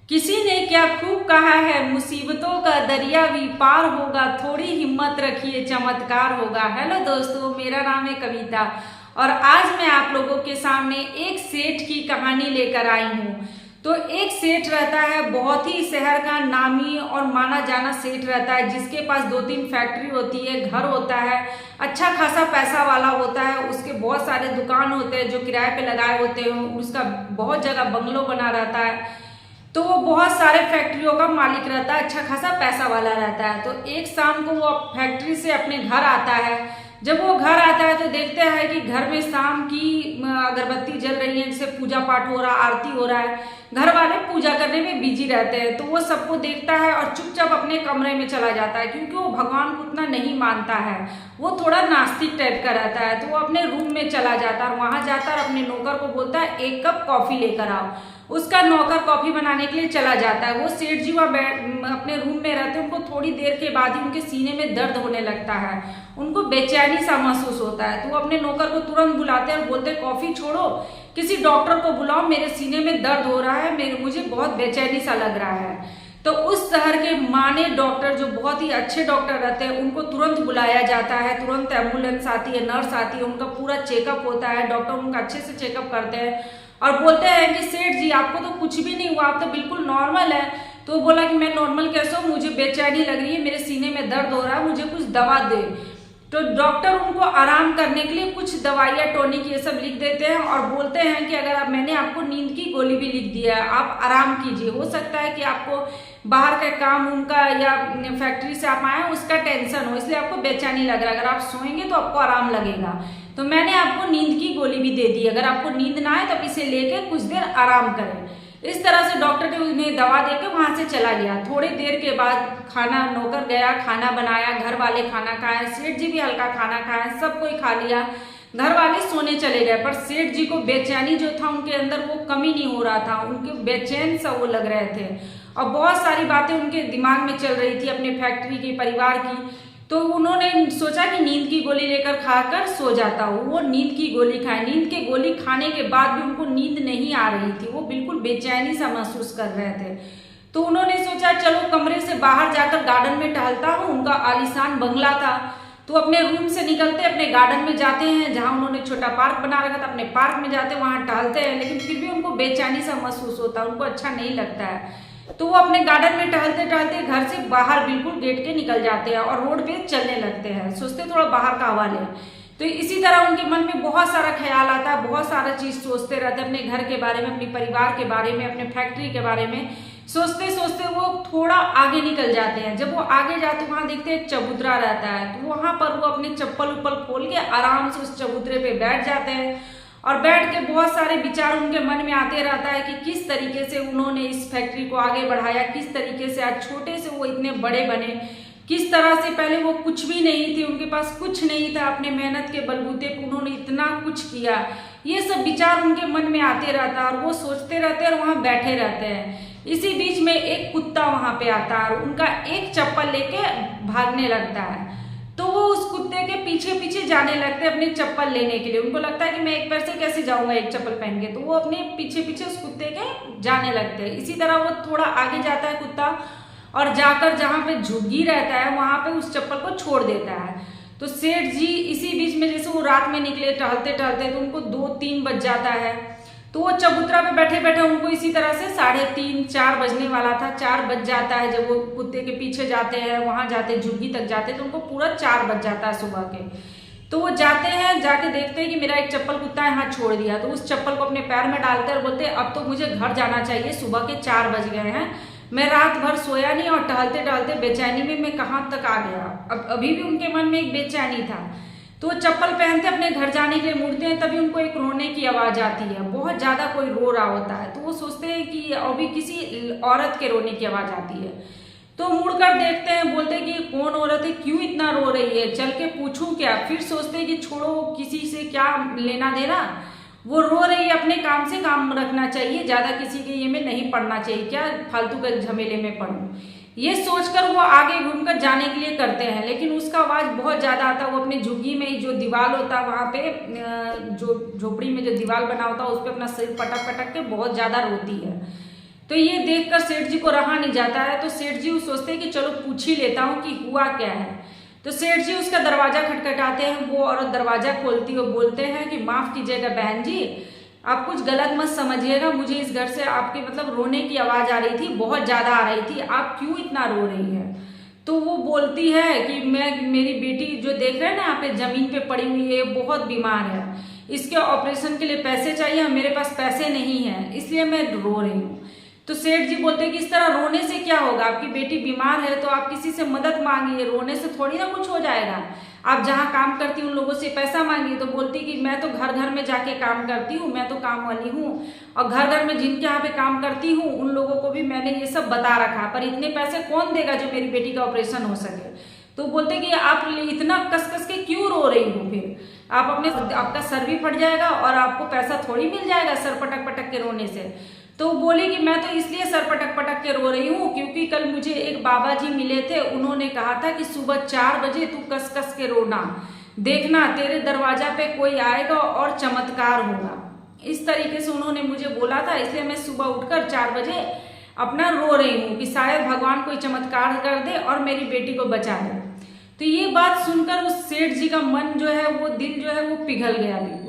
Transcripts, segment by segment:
किसी ने क्या खूब कहा है, मुसीबतों का दरिया भी पार होगा, थोड़ी हिम्मत रखिए चमत्कार होगा। हेलो दोस्तों, मेरा नाम है कविता और आज मैं आप लोगों के सामने एक सेठ की कहानी लेकर आई हूँ। तो एक सेठ रहता है, बहुत ही शहर का नामी और माना जाना सेठ रहता है, जिसके पास 2-3 फैक्ट्री होती है, घर होता है, अच्छा खासा पैसा वाला होता है। उसके बहुत सारे दुकान होते हैं जो किराए पे लगाए होते हैं, उसका बहुत जगह बंगलो बना रहता है। तो वो बहुत सारे फैक्ट्रियों का मालिक रहता है, अच्छा खासा पैसा वाला रहता है। तो एक शाम को वो फैक्ट्री से अपने घर आता है। जब वो घर आता है तो देखते हैं कि घर में शाम की अगरबत्ती जल रही है, जैसे पूजा पाठ हो रहा, आरती हो रहा है। घर वाले पूजा करने में बिजी रहते हैं। तो वो सबको देखता है और चुपचाप अपने कमरे में चला जाता है, क्योंकि वो भगवान को उतना नहीं मानता है। वो थोड़ा नास्तिक टाइप का रहता है। तो वो अपने रूम में चला जाता है और वहां जाता है, अपने नौकर को बोलता है 1 कप कॉफी लेकर आओ। उसका नौकर कॉफी बनाने के लिए चला जाता है। वो सेठ जी वहाँ अपने रूम में रहते हैं। उनको थोड़ी देर के बाद ही उनके सीने में दर्द होने लगता है, उनको बेचैनी सा महसूस होता है। तो वो अपने नौकर को तुरंत बुलाते हैं और बोलते हैं, कॉफी छोड़ो, किसी डॉक्टर को बुलाओ, मेरे सीने में दर्द हो रहा है, मुझे बहुत बेचैनी सा लग रहा है। तो उस शहर के माने डॉक्टर, जो बहुत ही अच्छे डॉक्टर रहते हैं, उनको तुरंत बुलाया जाता है। तुरंत एम्बुलेंस आती है, नर्स आती है, उनका पूरा चेकअप होता है। डॉक्टर उनका अच्छे से चेकअप करते हैं और बोलते हैं कि सेठ जी, आपको तो कुछ भी नहीं हुआ, आप तो बिल्कुल नॉर्मल है। तो वो बोला कि मैं नॉर्मल कैसे हूँ, मुझे बेचैनी लग रही है, मेरे सीने में दर्द हो रहा है, मुझे कुछ दवा दे। तो डॉक्टर उनको आराम करने के लिए कुछ दवाइयाँ, टॉनिक ये सब लिख देते हैं और बोलते हैं कि अगर मैंने आपको नींद की गोली भी लिख दिया है, आप आराम कीजिए। हो सकता है कि आपको बाहर का काम उनका या फैक्ट्री से आप आए उसका टेंशन हो, इसलिए आपको बेचैनी लग रहा है। अगर आप सोएंगे तो आपको आराम लगेगा। तो मैंने आपको नींद की गोली भी दे दी, अगर आपको नींद ना आए तो आप इसे लेकर कुछ देर आराम करें। इस तरह से डॉक्टर ने उन्हें दवा देकर वहां से चला गया। थोड़ी देर के बाद खाना, नौकर गया, खाना बनाया, घर वाले खाना खाए, सेठ जी भी हल्का खाना खाए, सब कोई खा लिया, घर वाले सोने चले गए। पर सेठ जी को बेचैनी जो था उनके अंदर, वो कमी नहीं हो रहा था, उनके बेचैन सा वो लग रहे थे और बहुत सारी बातें उनके दिमाग में चल रही थी अपने फैक्ट्री की, परिवार की। तो उन्होंने सोचा कि नींद की गोली लेकर खाकर सो जाता हूँ। वो नींद की गोली खाए। नींद की गोली खाने के बाद भी उनको नींद नहीं आ रही थी, वो बिल्कुल बेचैनी सा महसूस कर रहे थे। तो उन्होंने सोचा चलो कमरे से बाहर जाकर गार्डन में टहलता हूँ। उनका आलीशान बंगला था। तो अपने रूम से निकलते अपने गार्डन में जाते हैं, जहाँ उन्होंने छोटा पार्क बना रखा था, अपने पार्क में जाते वहाँ टहलते हैं। लेकिन फिर भी उनको बेचैनी सा महसूस होता है, उनको अच्छा नहीं लगता है। तो वो अपने गार्डन में टहलते टहलते घर से बाहर बिल्कुल गेट के निकल जाते हैं और रोड पे चलने लगते हैं, सोचते थोड़ा बाहर का हवा लें। तो इसी तरह उनके मन में बहुत सारा ख्याल आता है, बहुत सारा चीज सोचते रहते हैं, अपने घर के बारे में, अपने परिवार के बारे में, अपने फैक्ट्री के बारे में। सोचते सोचते वो थोड़ा आगे निकल जाते हैं। जब वो आगे जाते वहां देखते हैं एक चबूतरा रहता है। तो वहां पर वो अपने चप्पल उप्पल खोल के आराम से उस चबूतरे पे बैठ जाते हैं और बैठ के बहुत सारे विचार उनके मन में आते रहता है कि किस तरीके से उन्होंने इस फैक्ट्री को आगे बढ़ाया, किस तरीके से आज छोटे से वो इतने बड़े बने, किस तरह से पहले वो कुछ भी नहीं थे, उनके पास कुछ नहीं था, अपने मेहनत के बलबूते पर उन्होंने इतना कुछ किया। ये सब विचार उनके मन में आते रहता है और वो सोचते रहते हैं और वहां बैठे रहते हैं। इसी बीच में एक कुत्ता वहां पे आता है और उनका एक चप्पल लेके भागने लगता है। तो वो उस कुत्ते के पीछे पीछे जाने लगते हैं अपनी चप्पल लेने के लिए। उनको लगता है कि मैं एक पैर से कैसे जाऊंगा एक चप्पल पहन के, तो वो अपने पीछे पीछे उस कुत्ते के जाने लगते हैं। इसी तरह वो थोड़ा आगे जाता है कुत्ता और जाकर जहां पे झुग्गी रहता है वहां पे उस चप्पल को छोड़ देता है। तो सेठ जी इसी बीच में, जैसे वो रात में निकले टहलते टहलते, तो उनको 2-3 बज जाता है। तो वो चबूतरा पे बैठे बैठे उनको इसी तरह से 3:30-4 बजने वाला था, 4 बज जाता है। जब वो कुत्ते के पीछे जाते हैं, वहां जाते, झुग्गी तक जाते, तो उनको पूरा 4 बज जाता है सुबह के। तो वो जाते हैं, जाके देखते हैं कि मेरा एक चप्पल कुत्ता यहाँ छोड़ दिया। तो उस चप्पल को अपने पैर में डालते हैं और बोलते हैं अब तो मुझे घर जाना चाहिए, सुबह के 4 बज गए हैं, मैं रात भर सोया नहीं और टहलते टहलते बेचैनी में मैं कहाँ तक आ गया। अब अभी भी उनके मन में एक बेचैनी था। तो वो चप्पल पहनते अपने घर जाने के लिए मुड़ते हैं, तभी उनको एक रोने की आवाज आती है, बहुत ज्यादा कोई रो रहा होता है। तो वो सोचते हैं कि अभी किसी औरत के रोने की आवाज आती है। तो मुड़कर देखते हैं, बोलते हैं कि कौन औरत है, क्यों इतना रो रही है, चल के पूछूं क्या। फिर सोचते हैं कि छोड़ो, किसी से क्या लेना देना, वो रो रही है, अपने काम से काम रखना चाहिए, ज्यादा किसी के ये में नहीं पड़ना चाहिए, क्या फालतू के झमेले में पड़ूं। ये सोचकर वो आगे घूमकर जाने के लिए करते हैं, लेकिन उसका आवाज बहुत ज्यादा आता है। वो अपनी झुग्गी में जो दीवार होता है, वहां पे जो झोपड़ी में जो दीवार बना होता है, उस पर अपना सिर पटक पटक के बहुत ज्यादा रोती है। तो ये देखकर सेठ जी को रहा नहीं जाता है, तो सेठ जी सोचते हैं कि चलो पूछ ही लेता हूँ कि हुआ क्या है। तो सेठ जी उसका दरवाजा खटखटाते हैं, वो औरत दरवाजा खोलती है, बोलते हैं कि माफ कीजिएगा बहन जी, आप कुछ गलत मत समझिएगा, मुझे इस घर से आपके मतलब रोने की आवाज आ रही थी, बहुत ज्यादा आ रही थी, आप क्यों इतना रो रही है। तो वो बोलती है कि मेरी बेटी जो देख रहे हैं ना यहाँ पे जमीन पे पड़ी हुई है, बहुत बीमार है, इसके ऑपरेशन के लिए पैसे चाहिए, मेरे पास पैसे नहीं है, इसलिए मैं रो रही हूँ। तो सेठ जी बोलते हैं कि इस तरह रोने से क्या होगा, आपकी बेटी बीमार है तो आप किसी से मदद मांगिए, रोने से थोड़ी ना कुछ हो जाएगा। आप जहाँ काम करती उन लोगों से पैसा मांगिए। तो बोलती कि मैं तो घर घर में जाके काम करती हूँ, मैं तो काम वाली हूँ, और घर घर में जिनके यहाँ पे काम करती हूँ उन लोगों को भी मैंने ये सब बता रखा, पर इतने पैसे कौन देगा जो मेरी बेटी का ऑपरेशन हो सके। तो बोलते कि आप इतना कस कस के क्यों रो रही हो, फिर आपका सर भी फट जाएगा और आपको पैसा थोड़ी मिल जाएगा सर पटक पटक के रोने से। तो बोले कि मैं तो इसलिए सर पटक पटक के रो रही हूँ क्योंकि कल मुझे एक बाबा जी मिले थे, उन्होंने कहा था कि सुबह 4 बजे तू कस कस के रोना, देखना तेरे दरवाजा पे कोई आएगा और चमत्कार होगा। इस तरीके से उन्होंने मुझे बोला था, इसलिए मैं सुबह उठकर 4 बजे अपना रो रही हूँ कि शायद भगवान कोई चमत्कार कर दे और मेरी बेटी को बचा दे। तो ये बात सुनकर उस सेठ जी का मन जो है, वो दिल जो है वो पिघल गया बिल्कुल।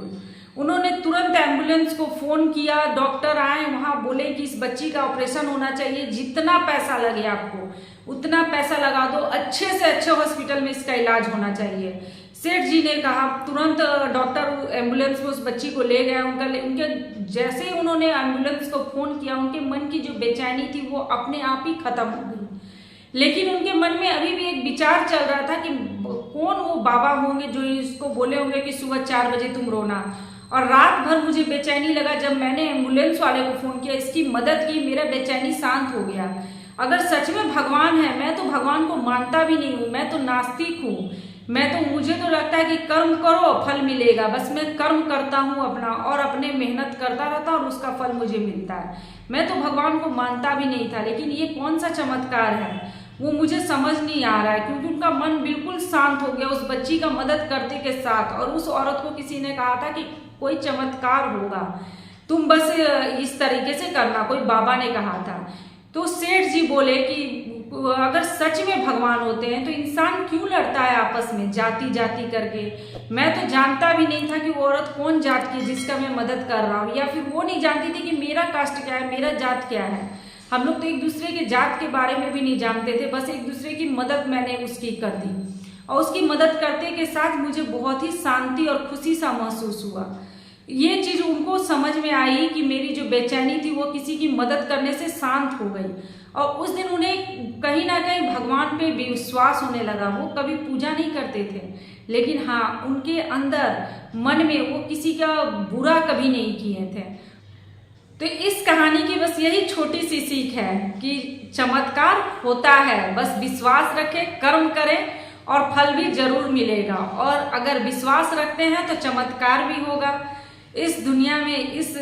उन्होंने तुरंत एम्बुलेंस को फोन किया, डॉक्टर आए, वहां बोले कि इस बच्ची का ऑपरेशन होना चाहिए, जितना पैसा लगे आपको उतना पैसा लगा दो, अच्छे से अच्छे हॉस्पिटल में इसका इलाज होना चाहिए। सेठ जी ने कहा, तुरंत डॉक्टर एम्बुलेंस में उस बच्ची को ले गया। उनके जैसे ही उन्होंने एम्बुलेंस को फोन किया, उनके मन की जो बेचैनी थी वो अपने आप ही खत्म हो गई। लेकिन उनके मन में अभी भी एक विचार चल रहा था कि कौन वो बाबा होंगे जो इसको बोले होंगे कि सुबह 4 बजे तुम रोना। और रात भर मुझे बेचैनी लगा, जब मैंने एम्बुलेंस वाले को फोन किया, इसकी मदद की, मेरा बेचैनी शांत हो गया। अगर सच में भगवान है, मैं तो भगवान को मानता भी नहीं हूँ, मैं तो नास्तिक हूँ, मुझे तो लगता है कि कर्म करो फल मिलेगा, बस मैं कर्म करता हूँ अपना और अपने मेहनत करता रहता और उसका फल मुझे मिलता है। मैं तो भगवान को मानता भी नहीं था, लेकिन ये कौन सा चमत्कार है वो मुझे समझ नहीं आ रहा है, क्योंकि उनका मन बिल्कुल शांत हो गया उस बच्ची का मदद करते के साथ। और उस औरत को किसी ने कहा था कि कोई चमत्कार होगा, तुम बस इस तरीके से करना, कोई बाबा ने कहा था। तो सेठ जी बोले कि अगर सच में भगवान होते हैं तो इंसान क्यों लड़ता है आपस में जाति जाति करके। मैं तो जानता भी नहीं था कि वो औरत कौन जात की जिसका मैं मदद कर रहा हूँ, या फिर वो नहीं जानती थी कि मेरा कास्ट क्या है, मेरा जात क्या है। हम लोग तो एक दूसरे के जात के बारे में भी नहीं जानते थे, बस एक दूसरे की मदद मैंने उसकी कर दी। और उसकी मदद करते के साथ मुझे बहुत ही शांति और खुशी सा महसूस हुआ। ये चीज उनको समझ में आई कि मेरी जो बेचैनी थी वो किसी की मदद करने से शांत हो गई। और उस दिन उन्हें कहीं ना कहीं भगवान पे विश्वास होने लगा। वो कभी पूजा नहीं करते थे, लेकिन हाँ, उनके अंदर मन में वो किसी का बुरा कभी नहीं किए थे। तो इस कहानी की बस यही छोटी सी सीख है कि चमत्कार होता है, बस विश्वास रखें, कर्म करें और फल भी जरूर मिलेगा। और अगर विश्वास रखते हैं तो चमत्कार भी होगा। इस दुनिया में इस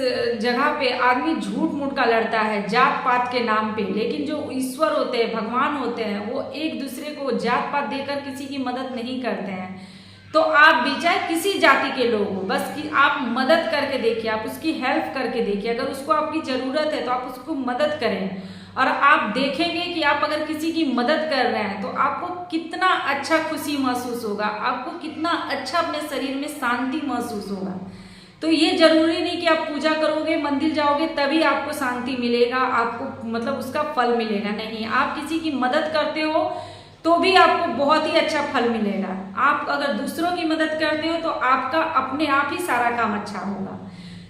जगह पे आदमी झूठ मूठ का लड़ता है जात पात के नाम पे, लेकिन जो ईश्वर होते हैं, भगवान होते हैं, वो एक दूसरे को जात पात देकर किसी की मदद नहीं करते हैं। तो आप भी चाहे किसी जाति के लोग हो, बस कि आप मदद करके देखिए, आप उसकी हेल्प करके देखिए। अगर उसको आपकी जरूरत है तो आप उसको मदद करें, और आप देखेंगे कि आप अगर किसी की मदद कर रहे हैं तो आपको कितना अच्छा खुशी महसूस होगा, आपको कितना अच्छा अपने शरीर में शांति महसूस होगा। तो ये जरूरी नहीं कि आप पूजा करोगे, मंदिर जाओगे तभी आपको शांति मिलेगा, आपको मतलब उसका फल मिलेगा, नहीं। आप किसी की मदद करते हो तो भी आपको बहुत ही अच्छा फल मिलेगा। आप अगर दूसरों की मदद करते हो तो आपका अपने आप ही सारा काम अच्छा होगा।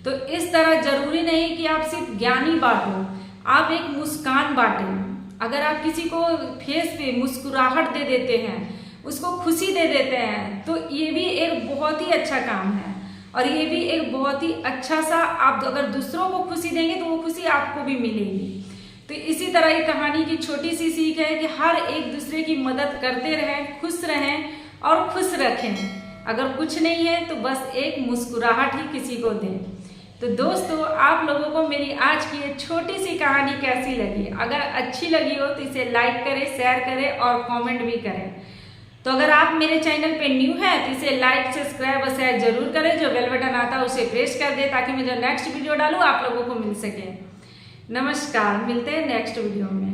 तो इस तरह जरूरी नहीं कि आप सिर्फ ज्ञानी बांटो, आप एक मुस्कान बांटें। अगर आप किसी को फेस पे मुस्कुराहट दे देते हैं, उसको खुशी दे देते हैं, तो ये भी एक बहुत ही अच्छा काम है। और ये भी एक बहुत ही अच्छा सा, आप अगर दूसरों को खुशी देंगे तो वो खुशी आपको भी मिलेगी। तो इसी तरह ये कहानी की छोटी सी सीख है कि हर एक दूसरे की मदद करते रहें, खुश रहें और खुश रखें। अगर कुछ नहीं है तो बस एक मुस्कुराहट ही किसी को दें। तो दोस्तों, आप लोगों को मेरी आज की ये छोटी सी कहानी कैसी लगी? अगर अच्छी लगी हो तो इसे लाइक करें, शेयर करें और कमेंट भी करें। तो अगर आप मेरे चैनल पे न्यू हैं तो इसे लाइक, सब्सक्राइब और शेयर जरूर करें। जो बेल बटन आता है उसे प्रेस कर दें ताकि मैं जो नेक्स्ट वीडियो डालूँ आप लोगों को मिल सके। नमस्कार, मिलते हैं नेक्स्ट वीडियो में।